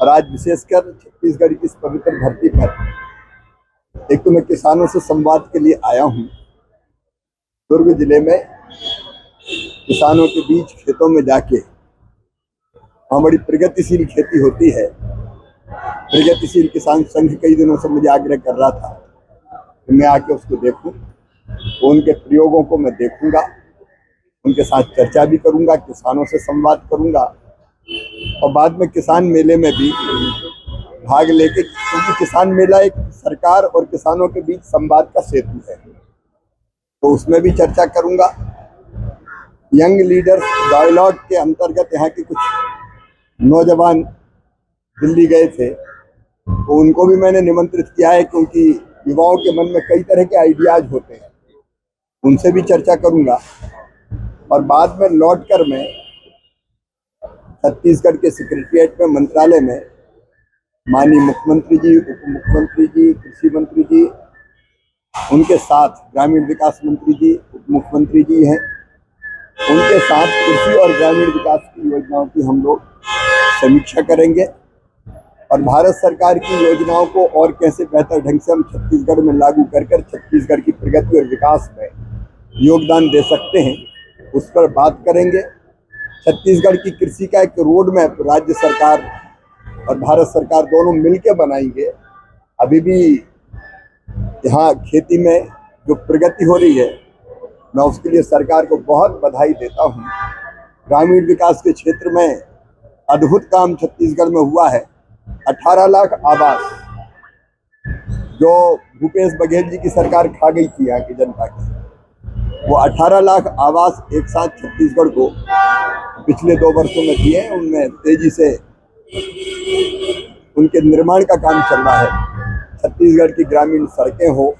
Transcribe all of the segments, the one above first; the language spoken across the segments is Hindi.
और आज विशेषकर छत्तीसगढ़ की इस पवित्र धरती पर एक तो मैं किसानों से संवाद के लिए आया हूँ। दुर्ग जिले में किसानों के बीच खेतों में जाके वहाँ बड़ी प्रगतिशील खेती होती है। प्रगतिशील किसान संघ कई दिनों से मुझे आग्रह कर रहा था कि मैं आके उसको देखूं, तो उनके प्रयोगों को मैं देखूंगा, उनके साथ चर्चा भी करूंगा, किसानों से संवाद करूंगा और बाद में किसान मेले में भी भाग लेके, क्योंकि किसान मेला एक सरकार और किसानों के बीच संवाद का सेतु है, तो उसमें भी चर्चा करूंगा। यंग लीडर्स डायलॉग के अंतर्गत यहाँ के कुछ नौजवान दिल्ली गए थे, तो उनको भी मैंने निमंत्रित किया है, क्योंकि युवाओं के मन में कई तरह के आइडियाज होते हैं, उनसे भी चर्चा करूंगा। और बाद में लौटकर मैं छत्तीसगढ़ के सेक्रेटरिएट में, मंत्रालय में माननीय मुख्यमंत्री जी, उप मुख्यमंत्री जी, कृषि मंत्री जी, उनके साथ ग्रामीण विकास मंत्री जी, उप मुख्यमंत्री जी हैं, उनके साथ कृषि और ग्रामीण विकास की योजनाओं की हम लोग समीक्षा करेंगे और भारत सरकार की योजनाओं को और कैसे बेहतर ढंग से हम छत्तीसगढ़ में लागू कर छत्तीसगढ़ की प्रगति और विकास में योगदान दे सकते हैं, उस पर बात करेंगे। छत्तीसगढ़ की कृषि का एक रोड मैप राज्य सरकार और भारत सरकार दोनों मिलकर बनाएंगे। अभी भी यहाँ खेती में जो प्रगति हो रही है, मैं उसके लिए सरकार को बहुत बधाई देता हूँ। ग्रामीण विकास के क्षेत्र में अद्भुत काम छत्तीसगढ़ में हुआ है। 18 लाख आवास जो भूपेश बघेल जी की सरकार खा गई थी यहाँ की जनता की, वो 18 लाख आवास एक साथ छत्तीसगढ़ को पिछले 2 वर्षों में दिए। उनमें तेजी से उनके निर्माण का काम चल रहा है। छत्तीसगढ़ की ग्रामीण सड़कें हो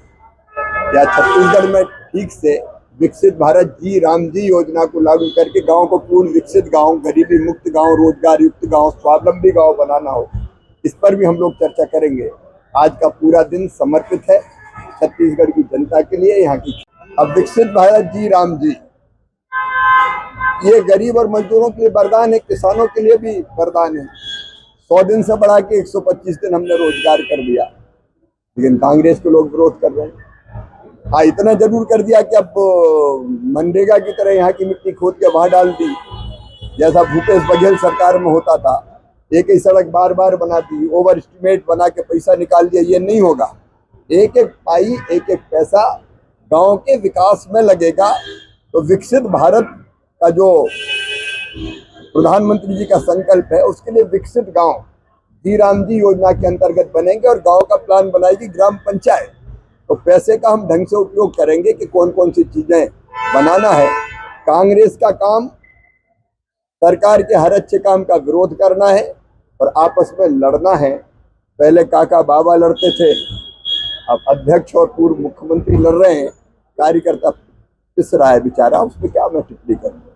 या छत्तीसगढ़ में ठीक से विकसित भारत जी राम जी योजना को लागू करके गांव को पूर्ण विकसित गांव, गरीबी मुक्त गांव, रोजगार युक्त गांव, स्वावलंबी गांव बनाना हो, इस पर भी हम लोग चर्चा करेंगे। आज का पूरा दिन समर्पित है छत्तीसगढ़ की जनता के लिए, यहाँ की। अब विकसित भारत जी राम जी, ये गरीब और मजदूरों के लिए वरदान है, किसानों के लिए भी वरदान है। 100 दिन से बढ़ा के 125 दिन हमने रोजगार कर दिया, लेकिन कांग्रेस के लोग विरोध कर रहे हैं। हाँ, इतना जरूर कर दिया कि अब मनरेगा की तरह यहाँ की मिट्टी खोद के वहां डाल दी, जैसा भूपेश बघेल सरकार में होता था। एक ही सड़क बार बार बना दी, ओवर एस्टिमेट बना के पैसा निकाल दिया। ये नहीं होगा। एक एक पाई, एक एक पैसा गांव के विकास में लगेगा, तो विकसित भारत का जो प्रधानमंत्री जी का संकल्प है, उसके लिए विकसित गांव जी राम जी योजना के अंतर्गत बनेंगे और गांव का प्लान बनाएगी ग्राम पंचायत। तो पैसे का हम ढंग से उपयोग करेंगे कि कौन कौन सी चीजें बनाना है। कांग्रेस का काम सरकार के हर अच्छे काम का विरोध करना है और आपस में लड़ना है। पहले काका बाबा लड़ते थे, अब अध्यक्ष और पूर्व मुख्यमंत्री लड़ रहे हैं। कार्यकर्ता पिस रहा है बेचारा, उसमें क्या मैं टिप्पणी करूं।